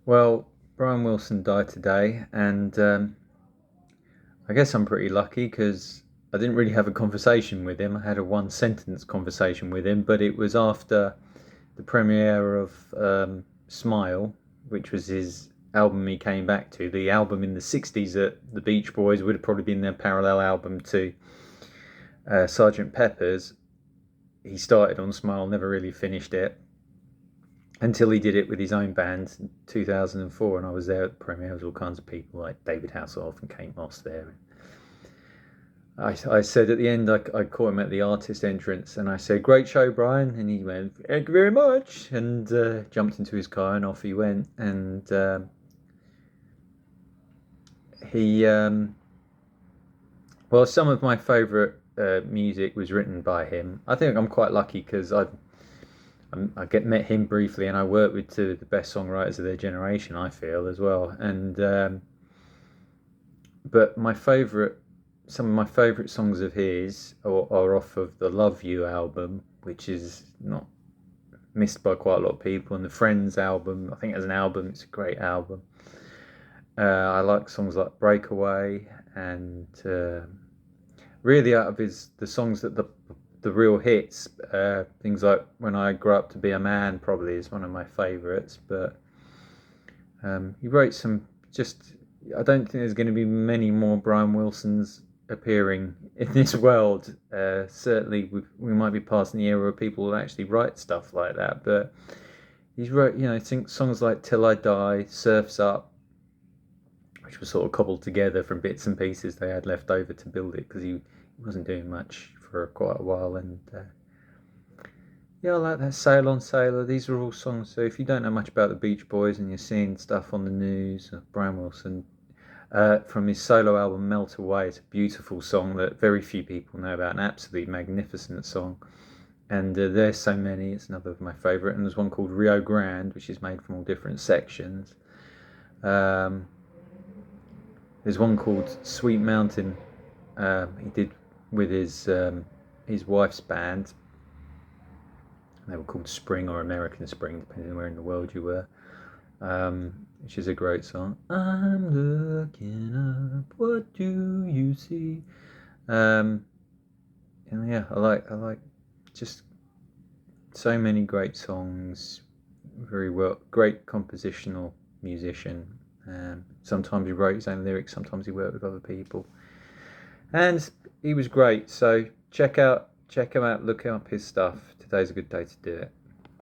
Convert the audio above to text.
Well, Brian Wilson died today, and I guess I'm pretty lucky because I didn't really have a conversation with him. I had a one sentence conversation with him, but it was after the premiere of Smile, which was his album he came back to. The album in the 60s that the Beach Boys would have probably been their parallel album to Sgt. Pepper's. He started on Smile, never really finished it until he did it with his own band in 2004, and I was there at the premiere. There was all kinds of people like David Hasselhoff and Kate Moss there. I said at the end, I caught him at the artist entrance, and I said, "Great show, Brian," and he went, "Thank you very much," and jumped into his car and off he went. And he, well, some of my favourite music was written by him. I think I'm quite lucky because I get met him briefly, and I work with two of the best songwriters of their generation. I feel as well, and but some of my favourite songs of his are off of the Love You album, which is not missed by quite a lot of people, and the Friends album. I think as an album, it's a great album. I like songs like Breakaway, and really out of the songs that the real hits, things like When I Grow Up to Be a Man probably is one of my favourites. But he wrote some just. I don't think there's going to be many more Brian Wilsons appearing in this world. Certainly, we might be passing the era where people will actually write stuff like that. But he's wrote, songs like Till I Die, Surfs Up, which was sort of cobbled together from bits and pieces they had left over to build it because he wasn't doing much for quite a while. And yeah, I like that. Sail on Sailor. These are all songs. So if you don't know much about the Beach Boys and you're seeing stuff on the news, Brian Wilson, from his solo album Melt Away, it's a beautiful song that very few people know about. An absolutely magnificent song. And there's so many. It's another of my favourite. And there's one called Rio Grande, which is made from all different sections. There's one called Sweet Mountain. He did with his wife's band. They were called Spring or American Spring, depending on where in the world you were. Which is a great song. I'm looking up, what do you see? And yeah, I like just so many great songs. Very well, great compositional musician. Sometimes he wrote his own lyrics, sometimes he worked with other people, and he was great. So check him out, look up his stuff. Today's a good day to do it.